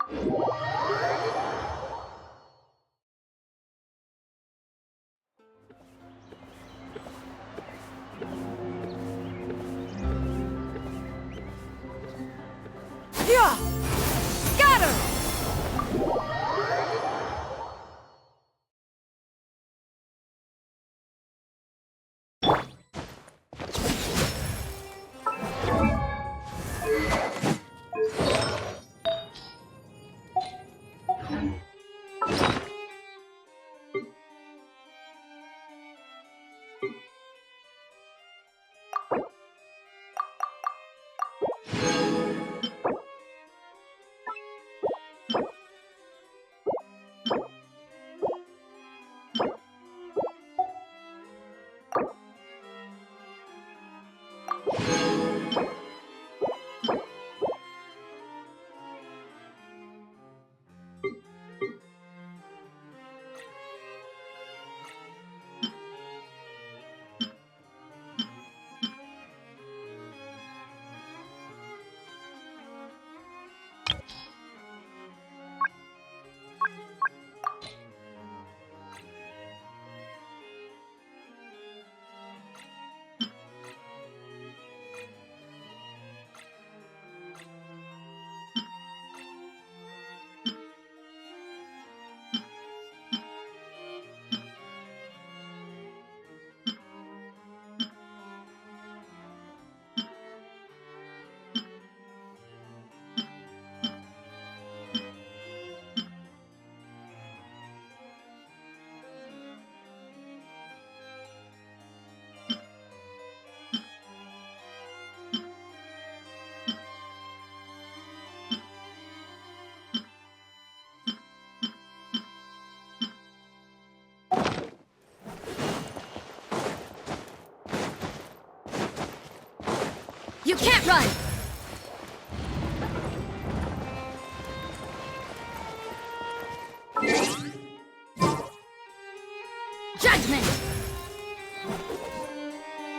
Yeah! Scatter! You can't run! Judgment!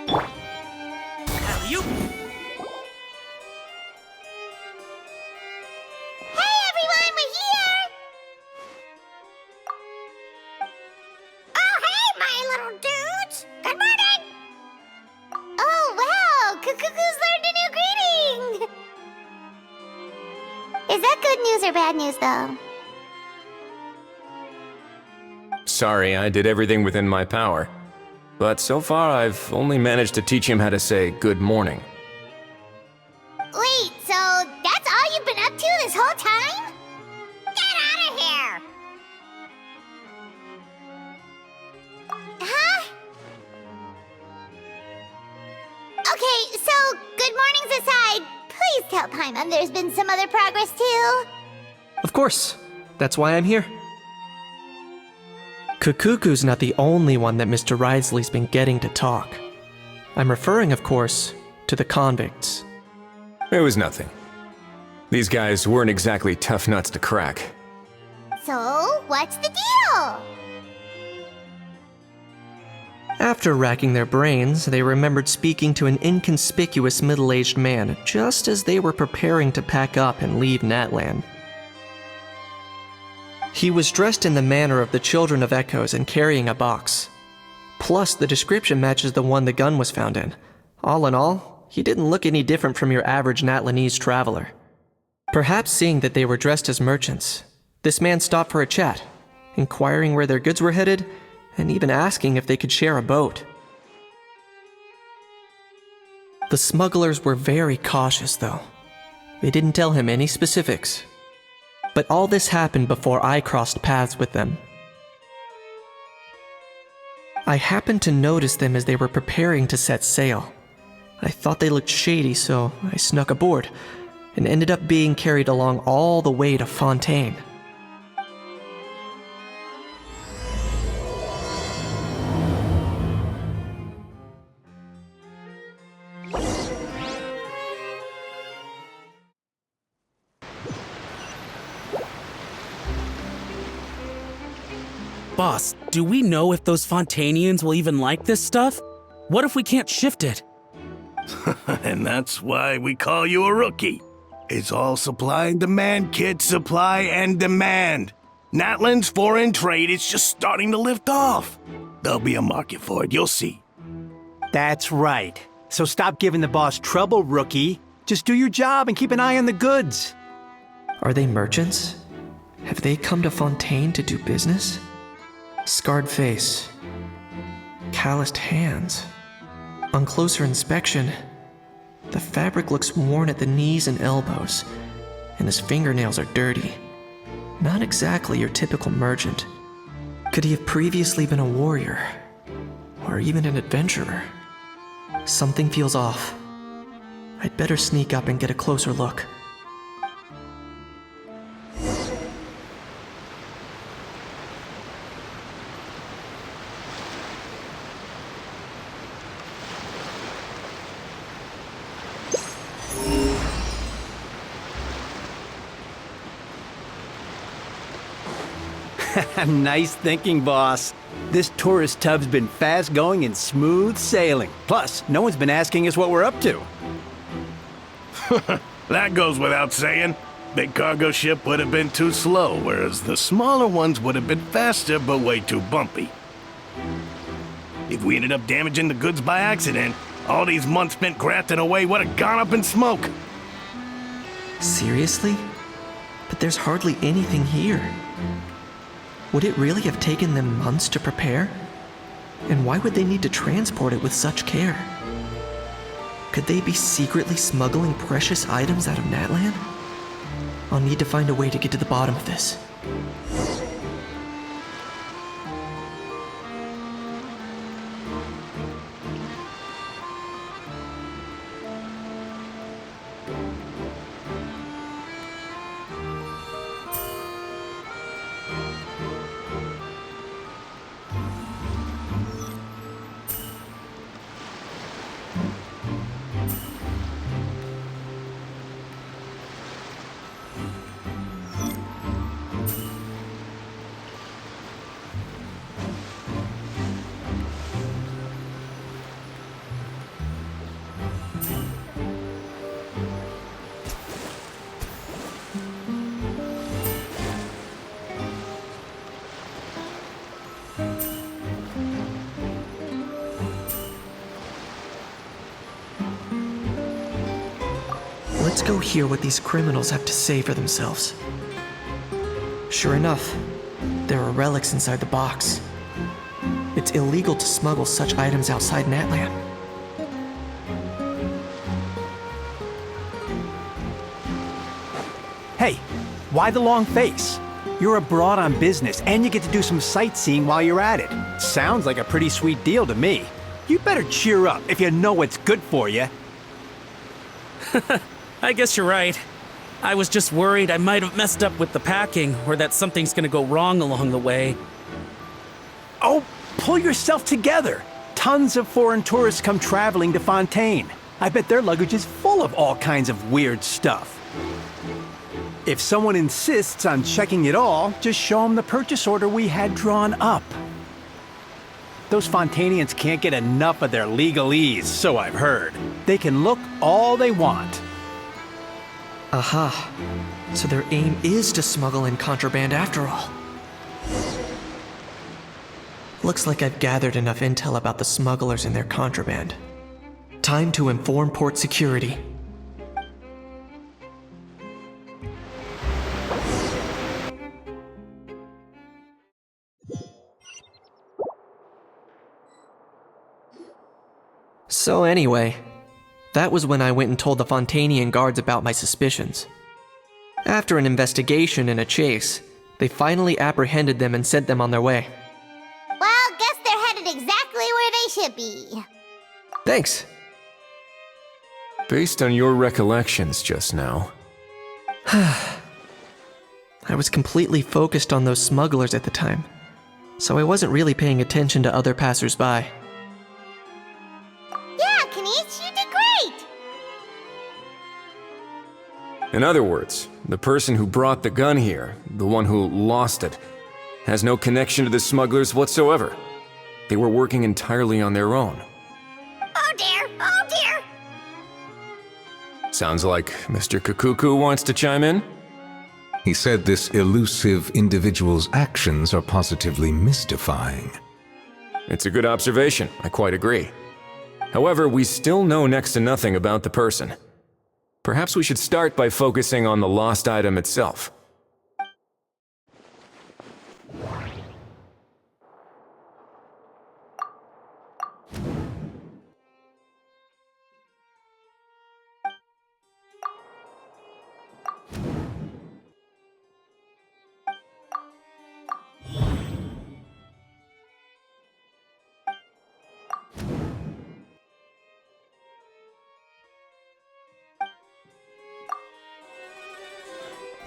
Alley-oop! Hey everyone, we're here! Oh, hey, my little dudes! Good morning! Oh, wow! Cuckoo's learned a new greeting! Is that good news or bad news, though? Sorry, I did everything within my power. But so far, I've only managed to teach him how to say good morning. Wait, so that's all you've been up to this whole time? Get out of here! Huh? Okay, so good mornings aside, please tell Paimon there's been some other progress too. Of course. That's why I'm here. Kukuku's not the only one that Mr. Ridesley's been getting to talk. I'm referring, of course, to the convicts. It was nothing. These guys weren't exactly tough nuts to crack. So, what's the deal? After racking their brains, they remembered speaking to an inconspicuous middle-aged man just as they were preparing to pack up and leave Natland. He was dressed in the manner of the Children of Echoes and carrying a box. Plus, the description matches the one the gun was found in. All in all, he didn't look any different from your average Natlanese traveler. Perhaps seeing that they were dressed as merchants, this man stopped for a chat, inquiring where their goods were headed, and even asking if they could share a boat. The smugglers were very cautious, though. They didn't tell him any specifics. But all this happened before I crossed paths with them. I happened to notice them as they were preparing to set sail. I thought they looked shady, so I snuck aboard, and ended up being carried along all the way to Fontaine. Boss, do we know if those Fontanians will even like this stuff? What if we can't shift it? And that's why we call you a rookie. It's all supply and demand, kid. Supply and demand. Natlan's foreign trade is just starting to lift off. There'll be a market for it, you'll see. That's right. So stop giving the boss trouble, rookie. Just do your job and keep an eye on the goods. Are they merchants? Have they come to Fontaine to do business? Scarred face. Calloused hands. On closer inspection, the fabric looks worn at the knees and elbows, and his fingernails are dirty. Not exactly your typical merchant. Could he have previously been a warrior? Or even an adventurer? Something feels off. I'd better sneak up and get a closer look. Nice thinking, boss. This tourist tub's been fast-going and smooth sailing. Plus, no one's been asking us what we're up to. That goes without saying. Big cargo ship would have been too slow, whereas the smaller ones would have been faster but way too bumpy. If we ended up damaging the goods by accident, all these months spent grafting away would have gone up in smoke. Seriously? But there's hardly anything here. Would it really have taken them months to prepare? And why would they need to transport it with such care? Could they be secretly smuggling precious items out of Natlan? I'll need to find a way to get to the bottom of this. Let's go hear what these criminals have to say for themselves. Sure enough, there are relics inside the box. It's illegal to smuggle such items outside Natlan. Hey, why the long face? You're abroad on business, and you get to do some sightseeing while you're at it. Sounds like a pretty sweet deal to me. You better cheer up if you know what's good for you. I guess you're right. I was just worried I might have messed up with the packing, or that something's gonna go wrong along the way. Oh, pull yourself together. Tons of foreign tourists come traveling to Fontaine. I bet their luggage is full of all kinds of weird stuff. If someone insists on checking it all, just show them the purchase order we had drawn up. Those Fontainians can't get enough of their legalese, so I've heard. They can look all they want. Aha. So their aim is to smuggle in contraband after all. Looks like I've gathered enough intel about the smugglers and their contraband. Time to inform port security. So anyway, that was when I went and told the Fontainian guards about my suspicions. After an investigation and a chase, they finally apprehended them and sent them on their way. Well, guess they're headed exactly where they should be. Thanks. Based on your recollections just now, I was completely focused on those smugglers at the time, so I wasn't really paying attention to other passersby. Yeah, Kanish, you did great! in other words, the person who brought the gun here, the one who lost it, has no connection to the smugglers whatsoever. They were working entirely on their own. Oh dear, oh dear! Sounds like Mr. Kakuku wants to chime in? He said this elusive individual's actions are positively mystifying. It's a good observation, I quite agree. However, we still know next to nothing about the person. Perhaps we should start by focusing on the lost item itself.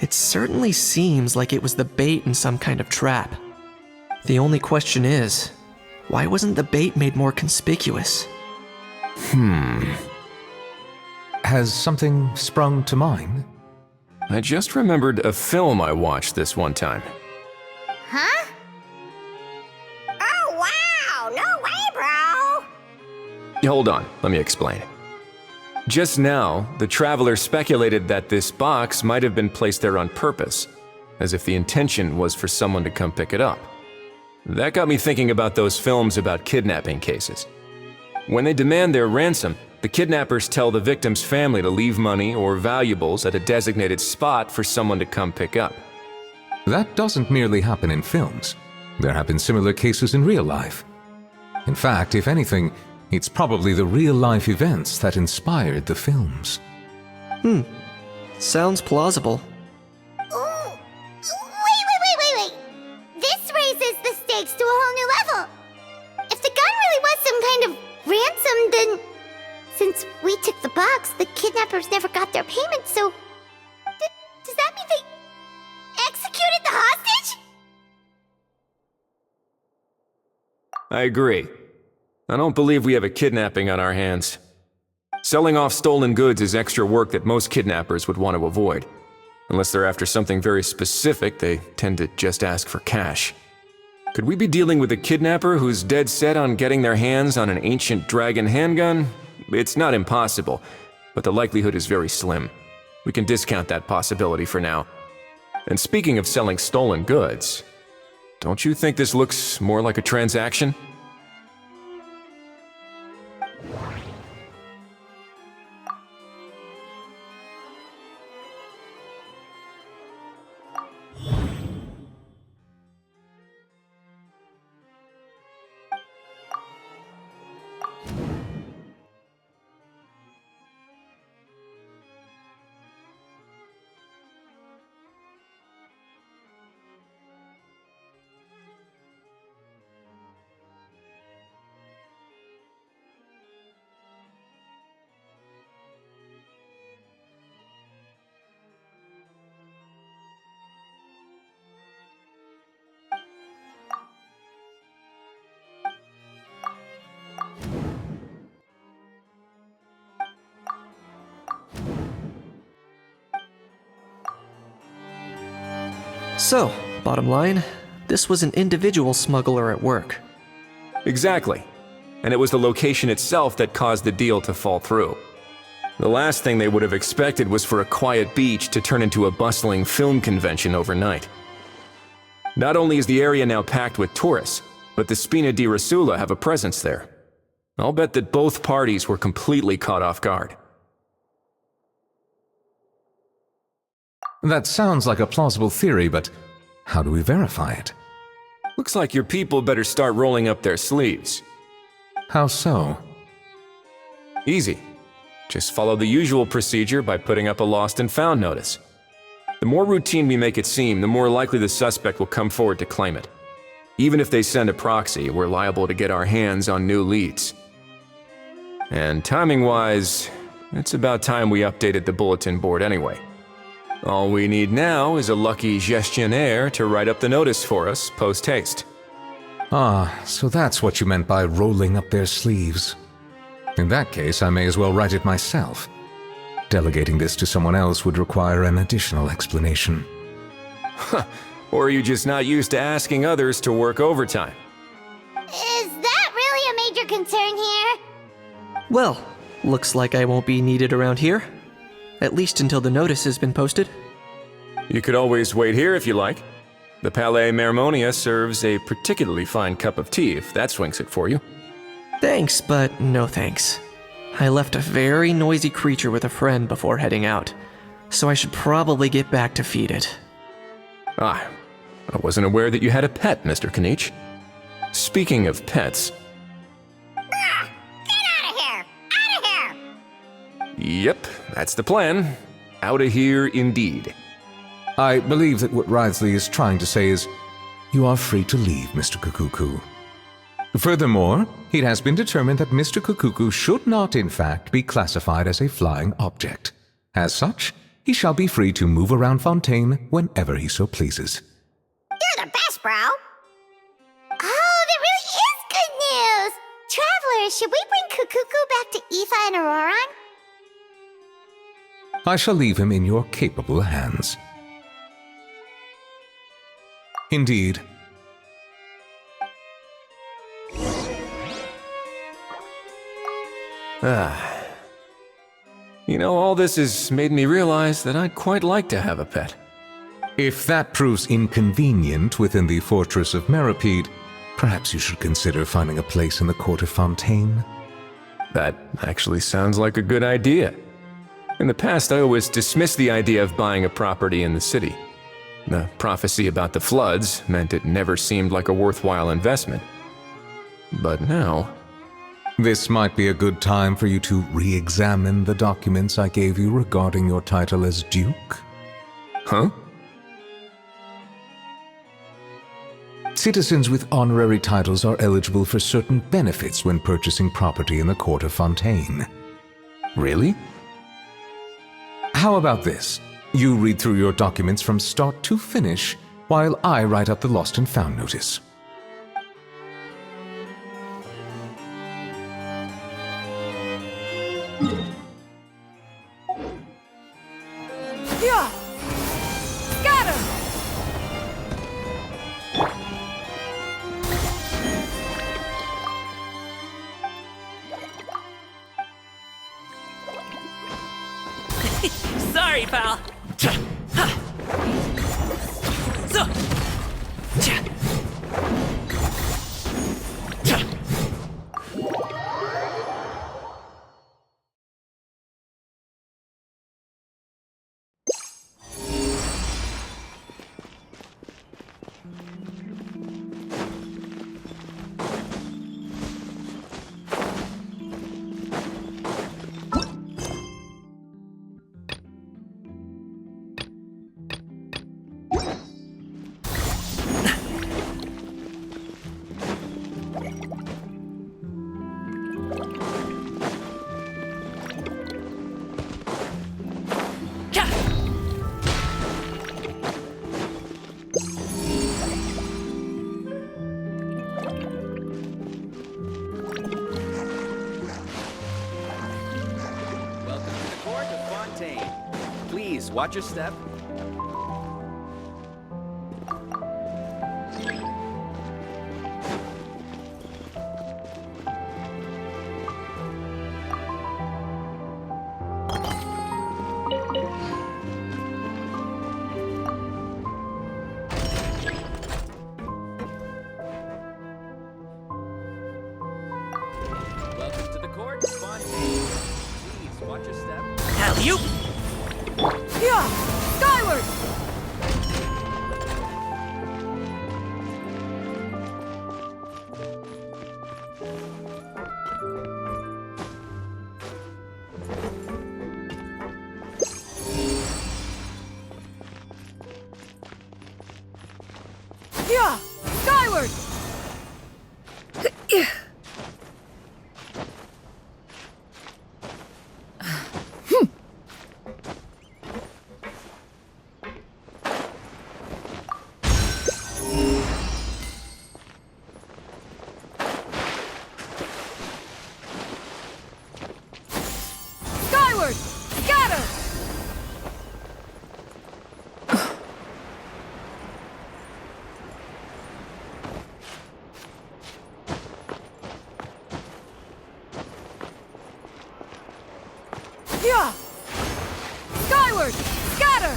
It certainly seems like it was the bait in some kind of trap. The only question is, why wasn't the bait made more conspicuous? Has something sprung to mind? I just remembered a film I watched this one time. Huh? Oh, wow! No way, bro! Hold on, let me explain. Just now, the traveler speculated that this box might have been placed there on purpose, as if the intention was for someone to come pick it up. That got me thinking about those films about kidnapping cases. When they demand their ransom, the kidnappers tell the victim's family to leave money or valuables at a designated spot for someone to come pick up. That doesn't merely happen in films. There have been similar cases in real life. In fact, if anything, it's probably the real-life events that inspired the films. Sounds plausible. Ooh. Wait. This raises the stakes to a whole new level. If the gun really was some kind of ransom, then since we took the box, the kidnappers never got their payment, so does that mean they executed the hostage? I agree. I don't believe we have a kidnapping on our hands. Selling off stolen goods is extra work that most kidnappers would want to avoid. Unless they're after something very specific, they tend to just ask for cash. Could we be dealing with a kidnapper who's dead set on getting their hands on an ancient dragon handgun? It's not impossible, but the likelihood is very slim. We can discount that possibility for now. And speaking of selling stolen goods, don't you think this looks more like a transaction? So, bottom line, this was an individual smuggler at work. Exactly. And it was the location itself that caused the deal to fall through. The last thing they would have expected was for a quiet beach to turn into a bustling film convention overnight. Not only is the area now packed with tourists, but the Spina di Rosula have a presence there. I'll bet that both parties were completely caught off guard. That sounds like a plausible theory, but how do we verify it? Looks like your people better start rolling up their sleeves. How so? Easy. Just follow the usual procedure by putting up a lost and found notice. The more routine we make it seem, the more likely the suspect will come forward to claim it. Even if they send a proxy, we're liable to get our hands on new leads. And timing-wise, it's about time we updated the bulletin board anyway. All we need now is a lucky gestionnaire to write up the notice for us post-haste. Ah, so that's what you meant by rolling up their sleeves. In that case, I may as well write it myself. Delegating this to someone else would require an additional explanation. Or are you just not used to asking others to work overtime? Is that really a major concern here? Well, looks like I won't be needed around here. at least until the notice has been posted. You could always wait here if you like. The Palais Mermonia serves a particularly fine cup of tea if that swings it for you. Thanks, but no thanks. I left a very noisy creature with a friend before heading out, so I should probably get back to feed it. Ah, I wasn't aware that you had a pet, Mr. Kanich. Speaking of pets... Get out of here! Out of here! Yep, that's the plan. Out of here indeed. I believe that what Wriothesley is trying to say is, you are free to leave, Mr. Kukuku. Furthermore, it has been determined that Mr. Kukuku should not, in fact, be classified as a flying object. As such, he shall be free to move around Fontaine whenever he so pleases. You're the best, bro! Oh, that really is good news! Travelers, should we bring Kukuku back to Aoife and Auroron? I shall leave him in your capable hands. Indeed. You know, all this has made me realize that I'd quite like to have a pet. If that proves inconvenient within the fortress of Meripede, perhaps you should consider finding a place in the court of Fontaine. That actually sounds like a good idea. In the past, I always dismissed the idea of buying a property in the city. The prophecy about the floods meant it never seemed like a worthwhile investment. But now... This might be a good time for you to re-examine the documents I gave you regarding your title as Duke. Huh? Citizens with honorary titles are eligible for certain benefits when purchasing property in the court of Fontaine. Really? How about this? You read through your documents from start to finish, while I write up the lost and found notice. Yeah! Got him! Sorry, pal. Please, watch your step. Welcome to the court, Fontaine. Please, watch your step. Alley-oop! Yeah! Skyward! Yeah! Skyward! Skyward! Scatter! Skyward! Scatter!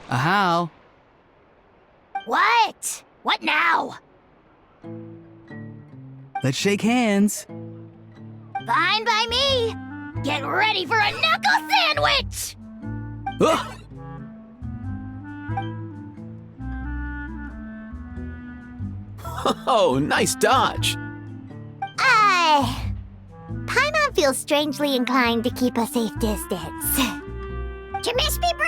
How? What? What now? Let's shake hands. Fine by me. Get ready for a knuckle sandwich! Ugh! Oh, nice dodge. Paimon feels strangely inclined to keep a safe distance. Did you miss me, bro?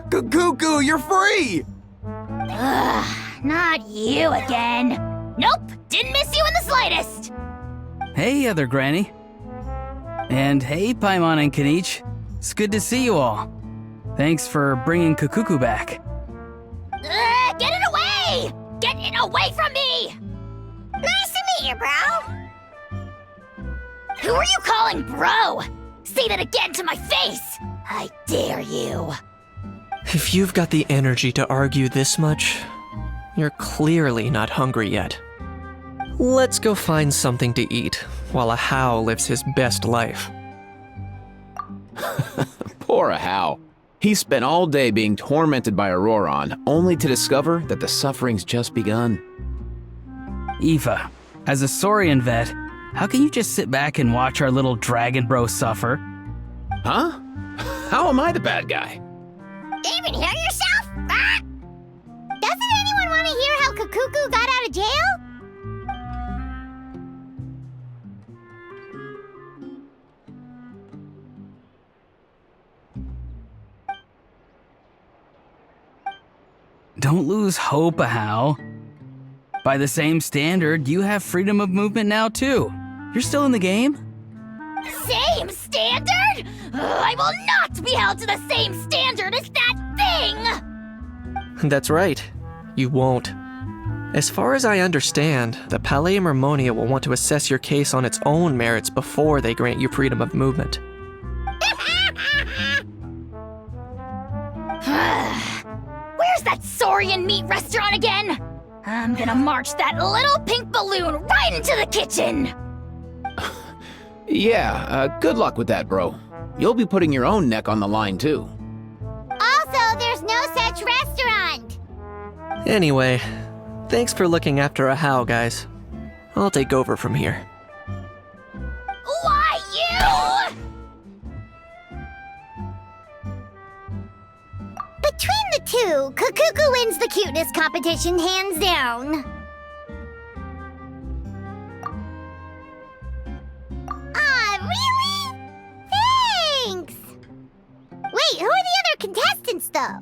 Cuckoo, you're free! Ugh, not you again. Nope, didn't miss you in the slightest. Hey, other granny. And hey, Paimon and Kanich. It's good to see you all. Thanks for bringing Kukuku back. Get it away! Get it away from me! Nice to meet you, bro. Who are you calling bro? Say that again to my face! I dare you. If you've got the energy to argue this much, you're clearly not hungry yet. Let's go find something to eat while a How lives his best life. Poor How. He spent all day being tormented by Auroron, only to discover that the suffering's just begun. Aoife, as a Saurian vet, how can you just sit back and watch our little dragon bro suffer? Huh? How am I the bad guy? Even hear yourself? Ah! Doesn't anyone want to hear how Kukuku got out of jail? Don't lose hope, How. By the same standard, you have freedom of movement now too. You're still in the game? Same standard? I will not be held to the same standard as that thing! That's right. You won't. As far as I understand, the Palais Mermonia will want to assess your case on its own merits before they grant you freedom of movement. Where's that Saurian meat restaurant again? I'm gonna march that little pink balloon right into the kitchen! Yeah, good luck with that, bro. You'll be putting your own neck on the line, too. Also, there's no such restaurant! Anyway, thanks for looking after a How, guys. I'll take over from here. Why you? Between the two, Kukuku wins the cuteness competition hands down. Really? Thanks! Wait, who are the other contestants, though?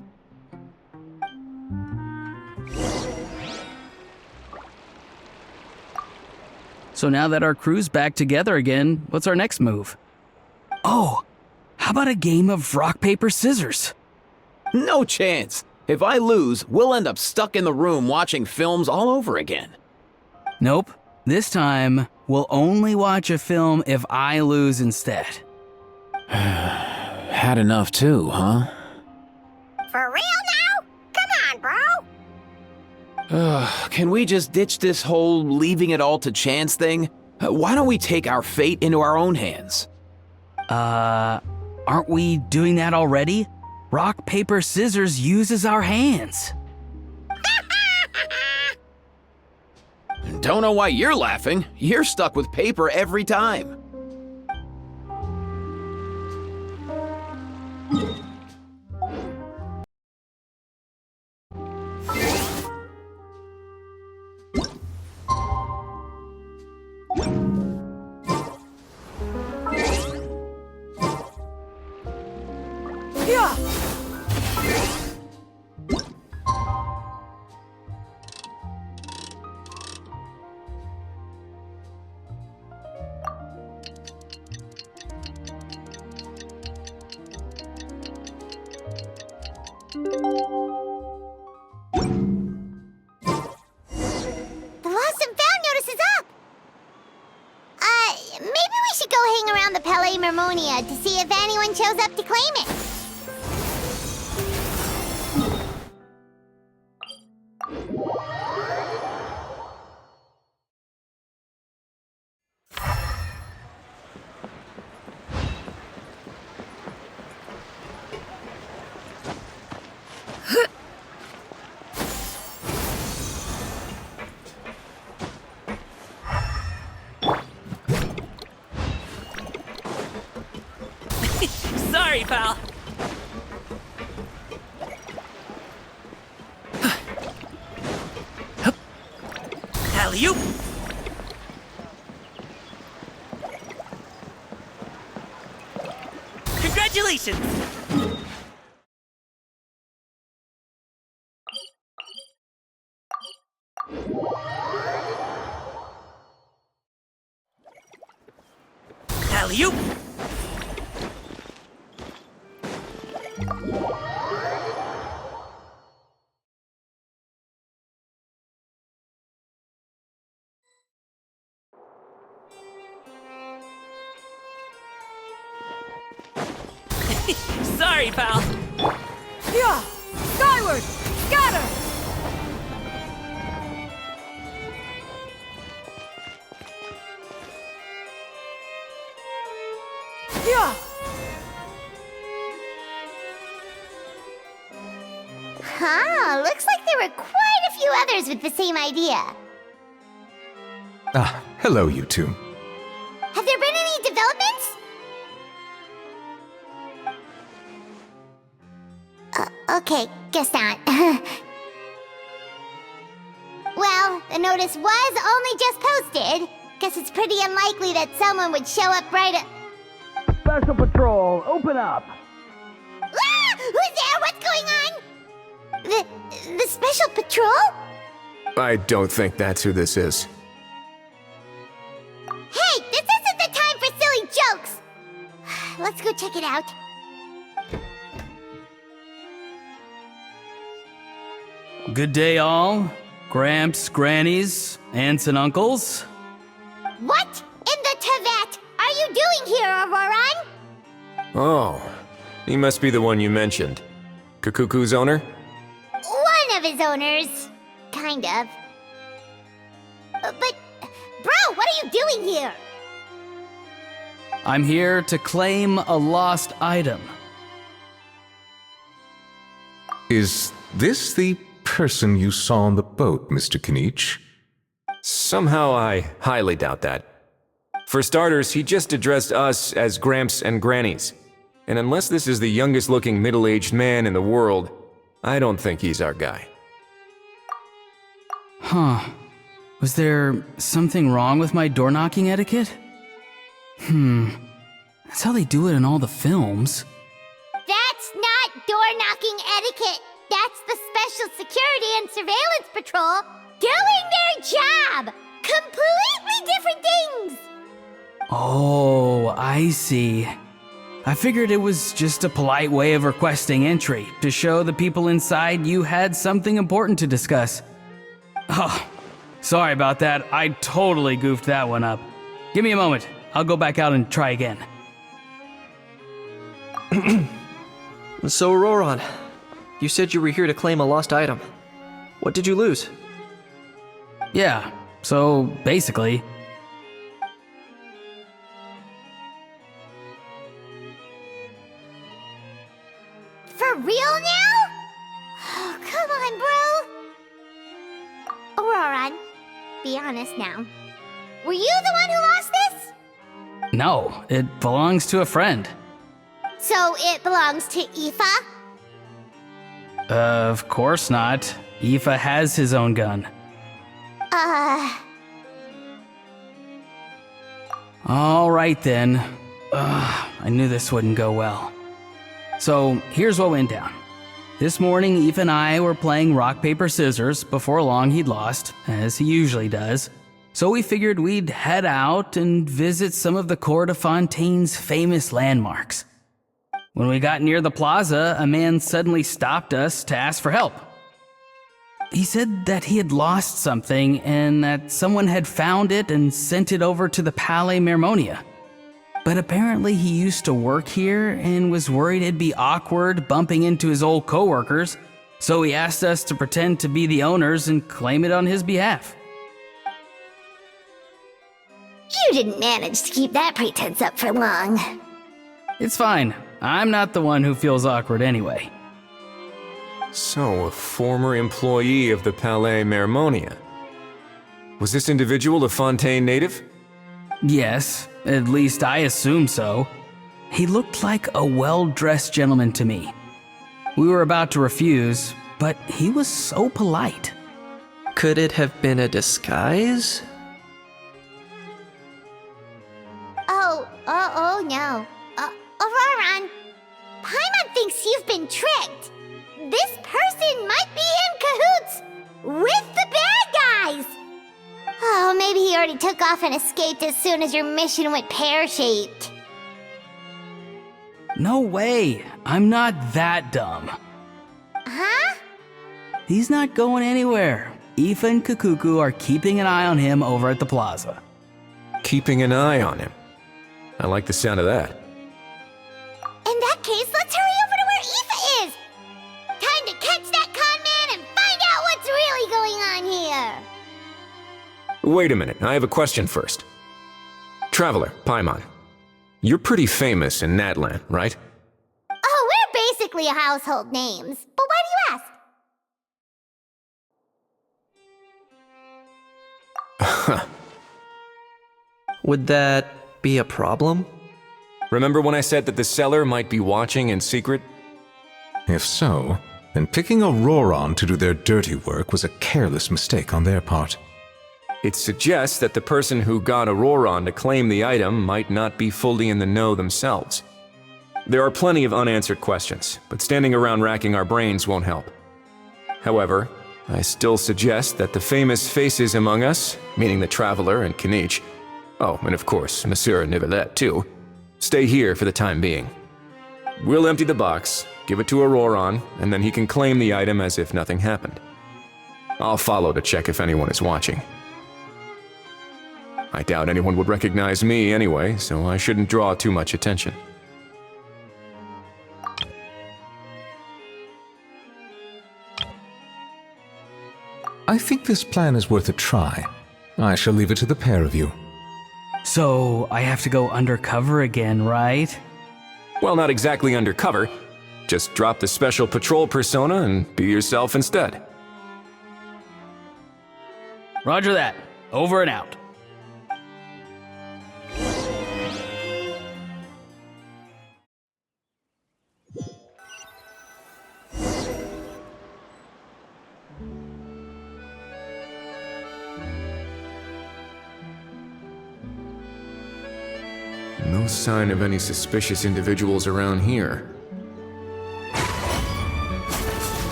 So now that our crew's back together again, what's our next move? Oh, how about a game of rock, paper, scissors? No chance. If I lose, we'll end up stuck in the room watching films all over again. Nope. This time, we'll only watch a film if I lose instead. Had enough too, huh? For real now? Come on, bro! Can we just ditch this whole leaving it all to chance thing? Why don't we take our fate into our own hands? Aren't we doing that already? Rock, paper, scissors uses our hands. Don't know why you're laughing. You're stuck with paper every time. Yeah! The lost and found notice is up! Maybe we should go hang around the Palais Mermonia to see if anyone shows up to claim it. pal. Alley-oop. Congratulations! Alley-oop! Sorry, pal. Yeah! Skyward! Scatter! Yeah! Huh, looks like there were quite a few others with the same idea. Ah, hello, you two. Have there been any developments? Okay, guess not. Well, the notice was only just posted. Guess it's pretty unlikely that someone would show up right at... Special Patrol, open up! Ah! Who's there? What's going on? The Special Patrol? I don't think that's who this is. Hey, this isn't the time for silly jokes! Let's go check it out. Good day, all. Gramps, grannies, aunts, and uncles. What in the Tevat are you doing here, Auroran? Oh, he must be the one you mentioned. Kukuku's owner? One of his owners. Kind of. But, bro, what are you doing here? I'm here to claim a lost item. Is this the person you saw on the boat, Mr. Kinich? Somehow I highly doubt that. For starters, he just addressed us as Gramps and Grannies. And unless this is the youngest looking middle-aged man in the world, I don't think he's our guy. Huh. Was there something wrong with my door-knocking etiquette? That's how they do it in all the films. That's not door-knocking etiquette. That's the Special Security and Surveillance Patrol doing their job! Completely different things! Oh, I see. I figured it was just a polite way of requesting entry to show the people inside you had something important to discuss. Oh, sorry about that. I totally goofed that one up. Give me a moment. I'll go back out and try again. So, Auroran, you said you were here to claim a lost item. What did you lose? Yeah, so basically... For real now? Oh, come on, bro. Auroran, be honest now. Were you the one who lost this? No, it belongs to a friend. So it belongs to Aoife? Of course not. Aoife has his own gun. All right then. I knew this wouldn't go well. So here's what went down. This morning, Aoife and I were playing rock, paper, scissors. Before long, he'd lost, as he usually does. So we figured we'd head out and visit some of the Cour de Fontaine's famous landmarks. When we got near the plaza, a man suddenly stopped us to ask for help. He said that he had lost something and that someone had found it and sent it over to the Palais Mermonia. But apparently he used to work here and was worried it'd be awkward bumping into his old coworkers, so he asked us to pretend to be the owners and claim it on his behalf. You didn't manage to keep that pretense up for long. It's fine. I'm not the one who feels awkward anyway. So, a former employee of the Palais Mermonia. Was this individual a Fontaine native? Yes, at least I assume so. He looked like a well-dressed gentleman to me. We were about to refuse, but he was so polite. Could it have been a disguise? Oh no. Auroron, Paimon thinks you've been tricked. This person might be in cahoots with the bad guys. Oh, maybe he already took off and escaped as soon as your mission went pear-shaped. No way. I'm not that dumb. Huh? He's not going anywhere. Aoife and Kukuku are keeping an eye on him over at the plaza. Keeping an eye on him. I like the sound of that. In that case, let's hurry over to where Aoife is. Time to catch that con man and find out what's really going on here. Wait a minute, I have a question first. Traveler, Paimon, you're pretty famous in Natlan, right? Oh, we're basically household names. But why do you ask? Would that be a problem? Remember when I said that the seller might be watching in secret? If so, then picking Auroron to do their dirty work was a careless mistake on their part. It suggests that the person who got Auroron to claim the item might not be fully in the know themselves. There are plenty of unanswered questions, but standing around racking our brains won't help. However, I still suggest that the famous faces among us, meaning the Traveler and Kinich, oh, and of course, Monsieur Nivelet too, stay here for the time being. We'll empty the box, give it to Auroron, and then he can claim the item as if nothing happened. I'll follow to check if anyone is watching. I doubt anyone would recognize me anyway, so I shouldn't draw too much attention. I think this plan is worth a try. I shall leave it to the pair of you. So, I have to go undercover again, right? Well, not exactly undercover. Just drop the special patrol persona and be yourself instead. Roger that. Over and out. No sign of any suspicious individuals around here.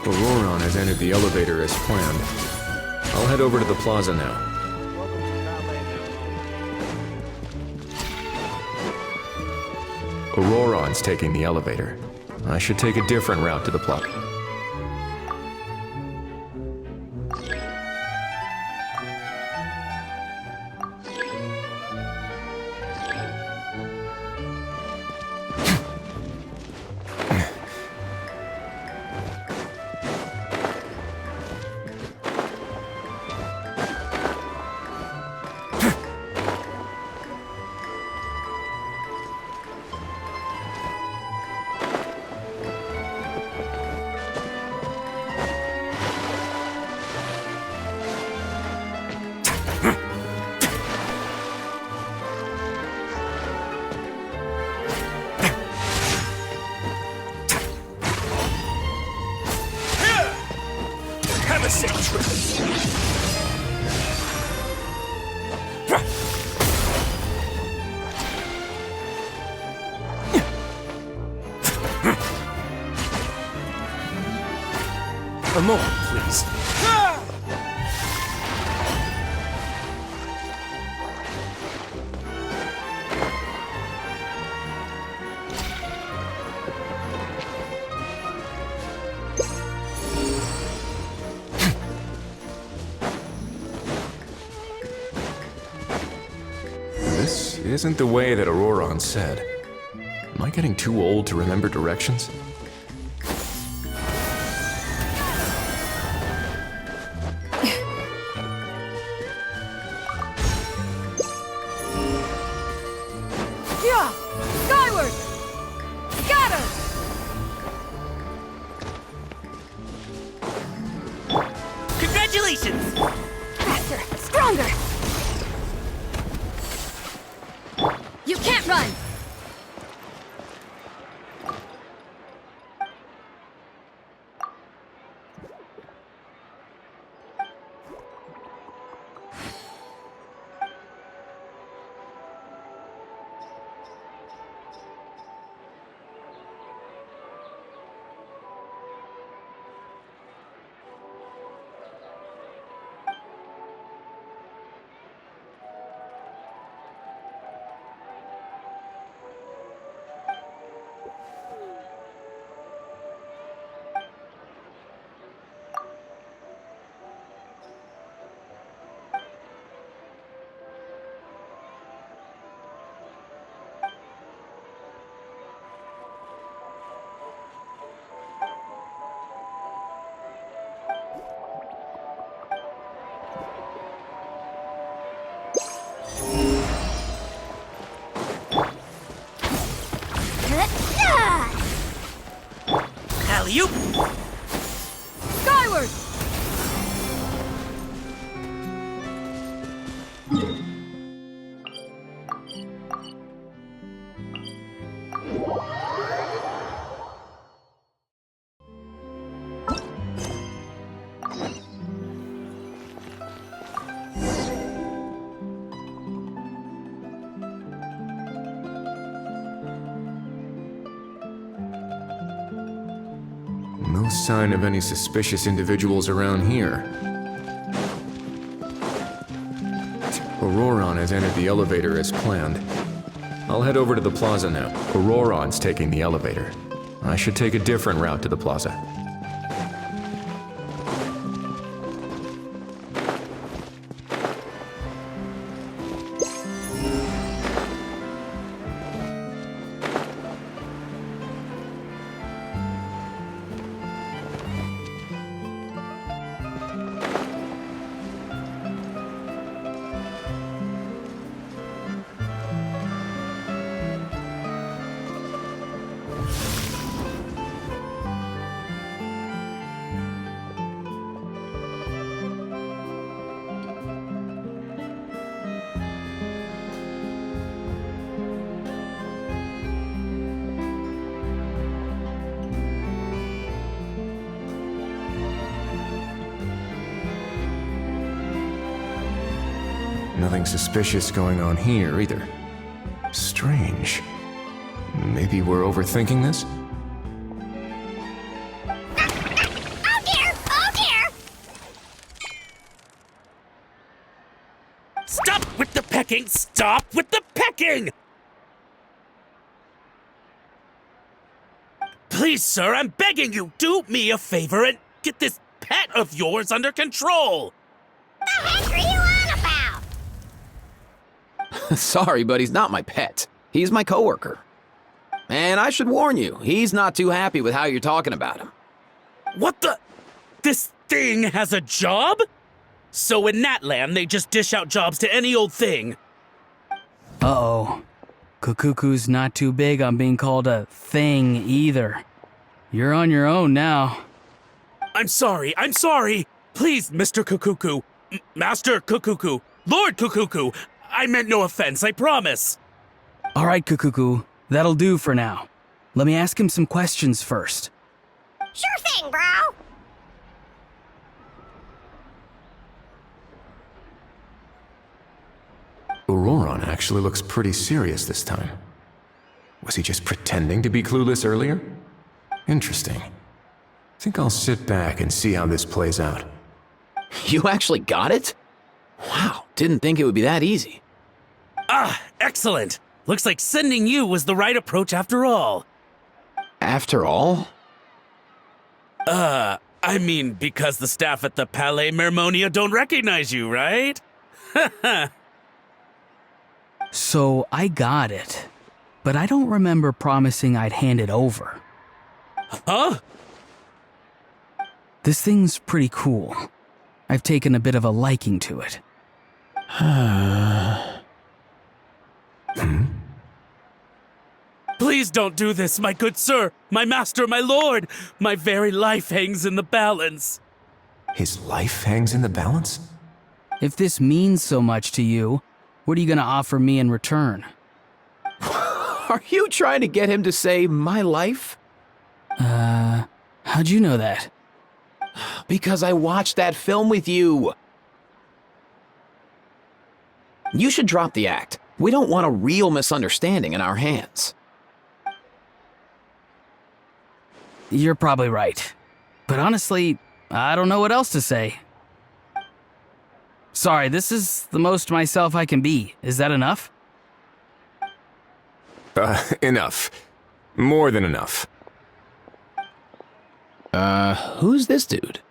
Auroron has entered the elevator as planned. I'll head over to the plaza now. Auroron's taking the elevator. I should take a different route to the plaza. A moment, please. This isn't the way that Auroron said. Am I getting too old to remember directions? Yeah! Skyward! Scatter! Congratulations! Faster! Stronger! You can't run! alley-oop! Skyward! No sign of any suspicious individuals around here. Auroron has entered the elevator as planned. I'll head over to the plaza now. Auroron's taking the elevator. I should take a different route to the plaza. Nothing suspicious going on here, either. Strange. Maybe we're overthinking this? Oh dear! Oh dear! Stop with the pecking! Stop with the pecking! Please, sir, I'm begging you, do me a favor and get this pet of yours under control! The heck are you on about? Sorry, but he's not my pet. He's my coworker. And I should warn you, he's not too happy with how you're talking about him. What the? This thing has a job? So in Natland, they just dish out jobs to any old thing. Uh-oh. Kukuku's not too big on being called a thing either. You're on your own now. I'm sorry. Please, Mr. Kukuku. Master Kukuku. Lord Kukuku. I meant no offense, I promise. All right, Kukuku. That'll do for now. Let me ask him some questions first. Sure thing, bro. Auroron actually looks pretty serious this time. Was he just pretending to be clueless earlier? Interesting. Think I'll sit back and see how this plays out. You actually got it? Wow, didn't think it would be that easy. Ah, excellent. Looks like sending you was the right approach after all. After all? I mean, because the staff at the Palais Mermonia don't recognize you, right? So I got it, but I don't remember promising I'd hand it over. Huh? This thing's pretty cool. I've taken a bit of a liking to it. Please don't do this, my good sir, my master, my lord. My very life hangs in the balance. His life hangs in the balance? If this means so much to you, what are you gonna offer me in return? Are you trying to get him to say my life? How'd you know that? Because I watched that film with you. You should drop the act. We don't want a real misunderstanding in our hands. You're probably right. But honestly, I don't know what else to say. Sorry, this is the most myself I can be. Is that enough? Enough. More than enough. Who's this dude?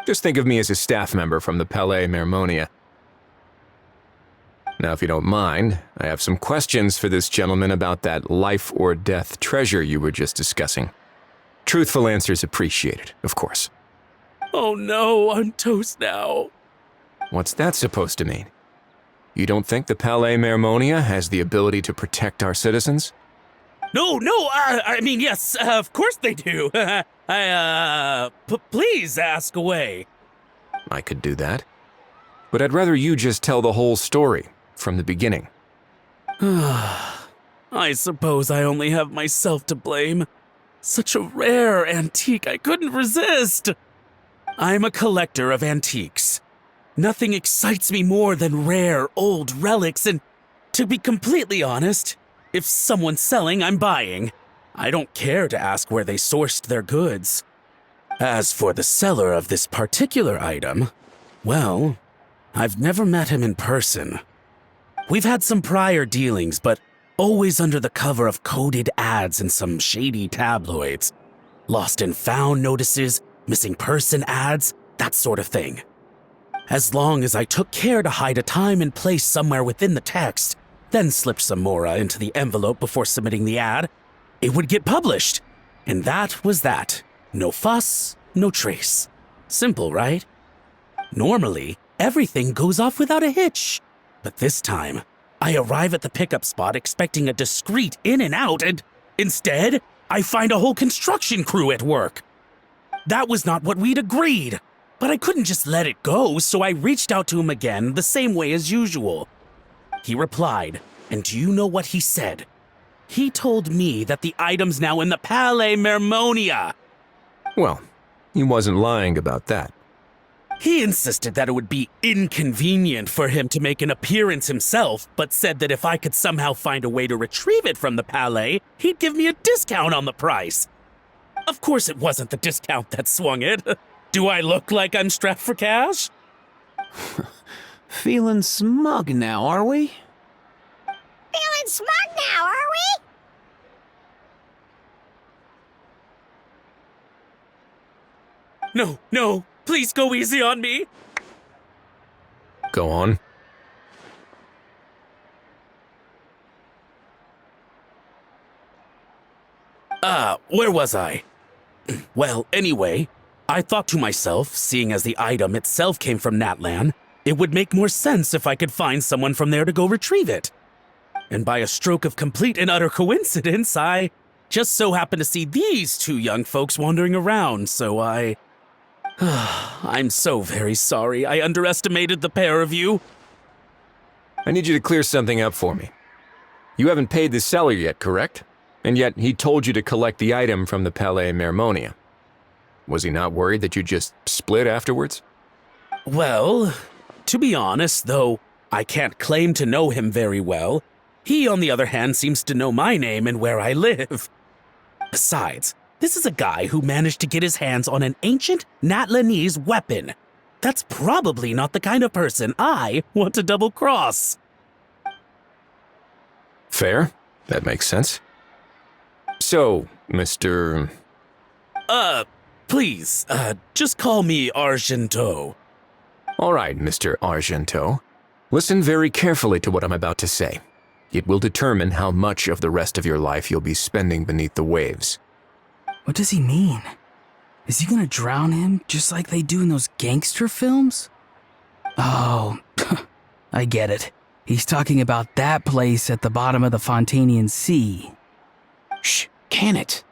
Just think of me as a staff member from the Palais Mermonia. Now, if you don't mind, I have some questions for this gentleman about that life or death treasure you were just discussing. Truthful answers appreciated, of course. Oh no, I'm toast now. What's that supposed to mean? You don't think the Palais Mermonia has the ability to protect our citizens? No, I mean, yes, of course they do. Please ask away. I could do that. But I'd rather you just tell the whole story from the beginning. I suppose I only have myself to blame. Such a rare antique, I couldn't resist. I'm a collector of antiques. Nothing excites me more than rare, old relics, and to be completely honest, if someone's selling, I'm buying. I don't care to ask where they sourced their goods. As for the seller of this particular item, well, I've never met him in person. We've had some prior dealings, but always under the cover of coded ads in some shady tabloids. Lost and found notices, missing person ads, that sort of thing. As long as I took care to hide a time and place somewhere within the text, then slipped some mora into the envelope before submitting the ad, it would get published. And that was that. No fuss, no trace. Simple, right? Normally, everything goes off without a hitch. But this time, I arrive at the pickup spot expecting a discreet in and out, and instead, I find a whole construction crew at work. That was not what we'd agreed, but I couldn't just let it go, so I reached out to him again the same way as usual. He replied, and do you know what he said? He told me that the item's now in the Palais Mermonia. Well, he wasn't lying about that. He insisted that it would be inconvenient for him to make an appearance himself, but said that if I could somehow find a way to retrieve it from the Palais, he'd give me a discount on the price. Of course it wasn't the discount that swung it. Do I look like I'm strapped for cash? Feeling smug now, are we? Feeling smug now, are we? No, please go easy on me. Go on. Where was I? Well, anyway, I thought to myself, seeing as the item itself came from Natlan, it would make more sense if I could find someone from there to go retrieve it. And by a stroke of complete and utter coincidence, I just so happened to see these two young folks wandering around, so I'm so very sorry. I underestimated the pair of you. I need you to clear something up for me. You haven't paid the seller yet, correct? And yet he told you to collect the item from the Palais Mermonia. Was he not worried that you just split afterwards? Well, to be honest, though I can't claim to know him very well, he, on the other hand, seems to know my name and where I live. Besides, this is a guy who managed to get his hands on an ancient Natlanese weapon. That's probably not the kind of person I want to double-cross. Fair. That makes sense. So, Mr. Please, just call me Argento. All right, Mr. Argento. Listen very carefully to what I'm about to say. It will determine how much of the rest of your life you'll be spending beneath the waves. What does he mean? Is he gonna drown him just like they do in those gangster films? Oh, I get it. He's talking about that place at the bottom of the Fontanian Sea. Shh, can it?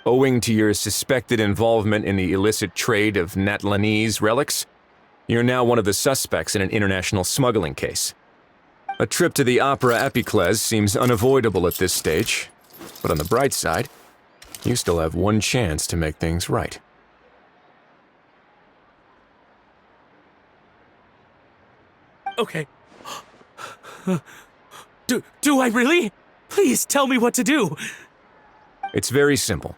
Owing to your suspected involvement in the illicit trade of Natlanese relics, you're now one of the suspects in an international smuggling case. A trip to the Opera Epiclese seems unavoidable at this stage, but on the bright side, you still have one chance to make things right. Okay. Do I really? Please tell me what to do. It's very simple.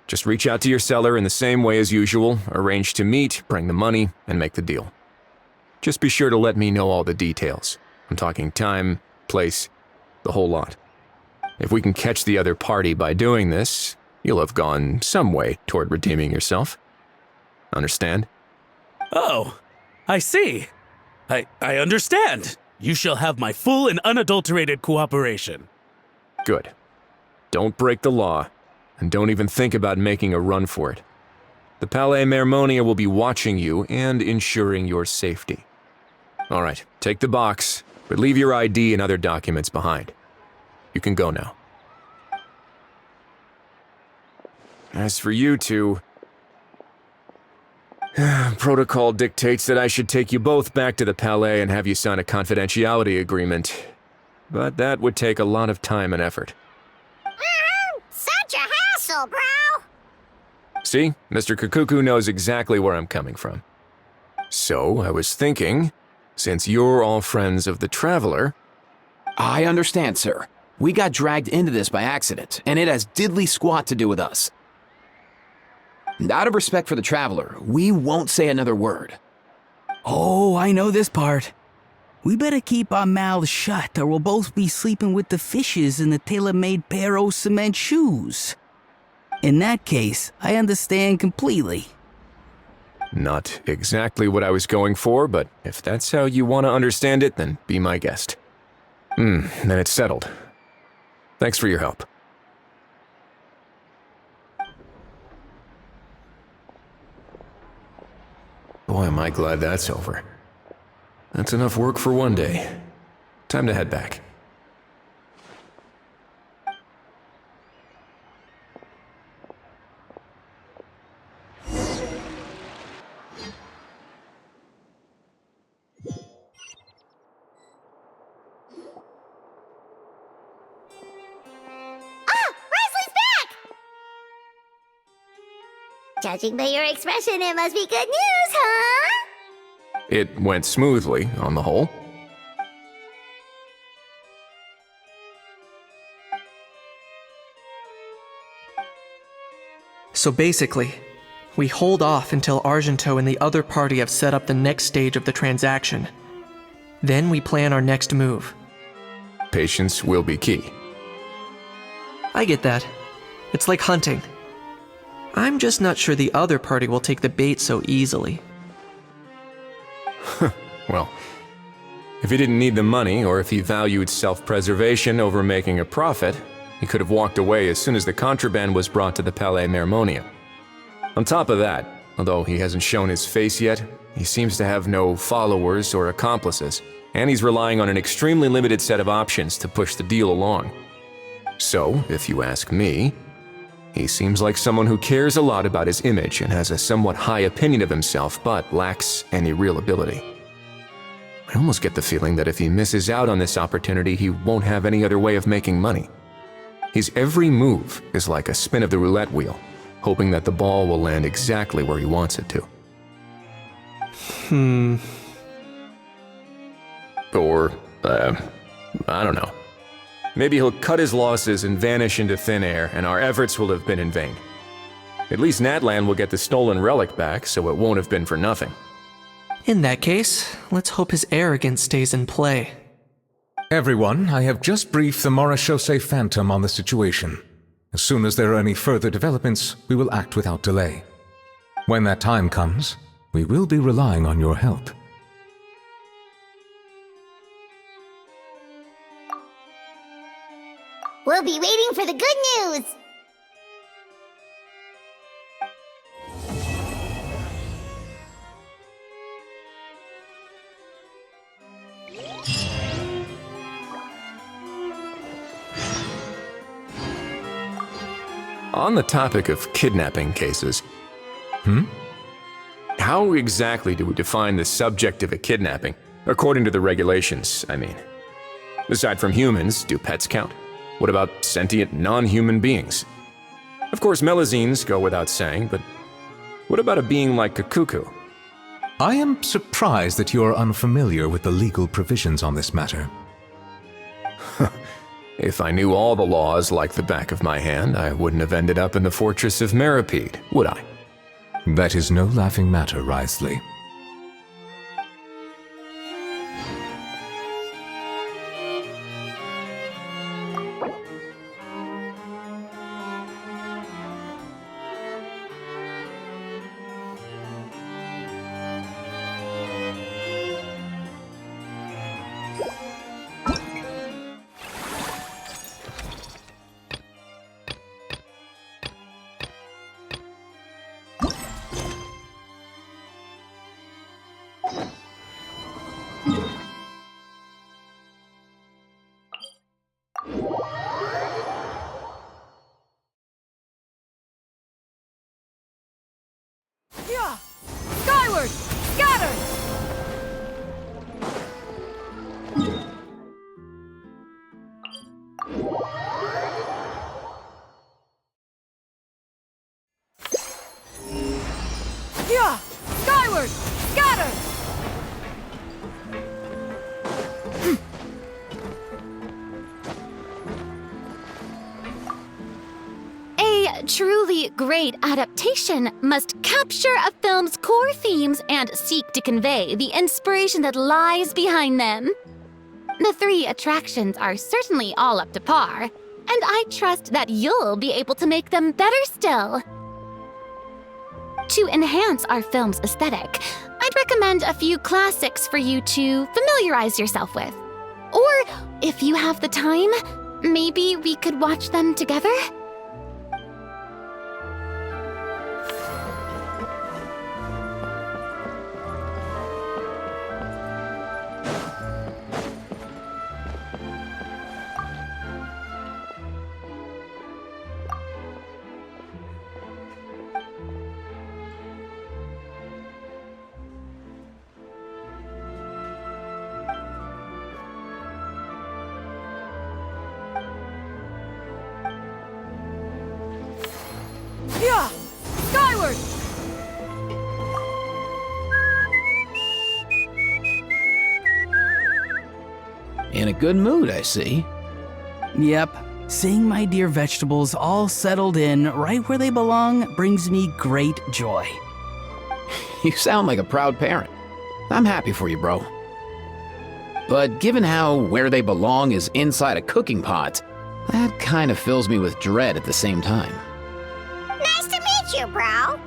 Just reach out to your seller in the same way as usual, arrange to meet, bring the money, and make the deal. Just be sure to let me know all the details. I'm talking time, place, the whole lot. If we can catch the other party by doing this, you'll have gone some way toward redeeming yourself. Understand? Oh, I see. I understand. You shall have my full and unadulterated cooperation. Good. Don't break the law, and don't even think about making a run for it. The Palais Mermonia will be watching you and ensuring your safety. All right, take the box, but leave your ID and other documents behind. You can go now. As for you two, protocol dictates that I should take you both back to the Palais and have you sign a confidentiality agreement. But that would take a lot of time and effort. Such a hassle, bro! See, Mr. Kakuku knows exactly where I'm coming from. So, I was thinking, since you're all friends of the Traveler... I understand, sir. We got dragged into this by accident, and it has diddly squat to do with us. Out of respect for the Traveler, we won't say another word. Oh, I know this part. We better keep our mouths shut or we'll both be sleeping with the fishes in the tailor-made pair of cement shoes. In that case, I understand completely. Not exactly what I was going for, but if that's how you want to understand it, then be my guest. Then it's settled. Thanks for your help. Boy, am I glad that's over. That's enough work for one day. Time to head back. Judging by your expression, it must be good news, huh? It went smoothly, on the whole. So basically, we hold off until Argento and the other party have set up the next stage of the transaction. Then we plan our next move. Patience will be key. I get that. It's like hunting. I'm just not sure the other party will take the bait so easily. Well, if he didn't need the money, or if he valued self-preservation over making a profit, he could have walked away as soon as the contraband was brought to the Palais Mermonium. On top of that, although he hasn't shown his face yet, he seems to have no followers or accomplices, and he's relying on an extremely limited set of options to push the deal along. So, if you ask me, he seems like someone who cares a lot about his image and has a somewhat high opinion of himself, but lacks any real ability. I almost get the feeling that if he misses out on this opportunity, he won't have any other way of making money. His every move is like a spin of the roulette wheel, hoping that the ball will land exactly where he wants it to. Or, I don't know. Maybe he'll cut his losses and vanish into thin air, and our efforts will have been in vain. At least Natlan will get the stolen relic back, so it won't have been for nothing. In that case, let's hope his arrogance stays in play. Everyone, I have just briefed the Morishose Phantom on the situation. As soon as there are any further developments, we will act without delay. When that time comes, we will be relying on your help. We'll be waiting for the good news! On the topic of kidnapping cases, how exactly do we define the subject of a kidnapping? According to the regulations, I mean. Aside from humans, do pets count? What about sentient, non-human beings? Of course, Melazines go without saying, but what about a being like Kakuku? I am surprised that you are unfamiliar with the legal provisions on this matter. If I knew all the laws like the back of my hand, I wouldn't have ended up in the fortress of Meripede, would I? That is no laughing matter, Wriothesley. Every great adaptation must capture a film's core themes and seek to convey the inspiration that lies behind them. The 3 attractions are certainly all up to par, and I trust that you'll be able to make them better still. To enhance our film's aesthetic, I'd recommend a few classics for you to familiarize yourself with. Or, if you have the time, maybe we could watch them together? Yeah! Skyward! In a good mood, I see. Yep, seeing my dear vegetables all settled in right where they belong brings me great joy. You sound like a proud parent. I'm happy for you, bro. But given how where they belong is inside a cooking pot, that kind of fills me with dread at the same time. Nice to meet you, bro.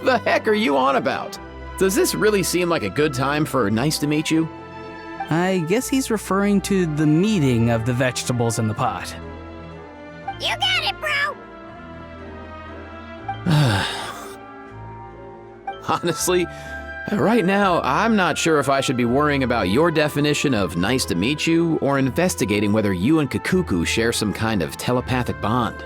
The heck are you on about? Does this really seem like a good time for nice to meet you? I guess he's referring to the meeting of the vegetables in the pot. You got it, bro. Honestly, right now, I'm not sure if I should be worrying about your definition of nice to meet you or investigating whether you and Kakuku share some kind of telepathic bond.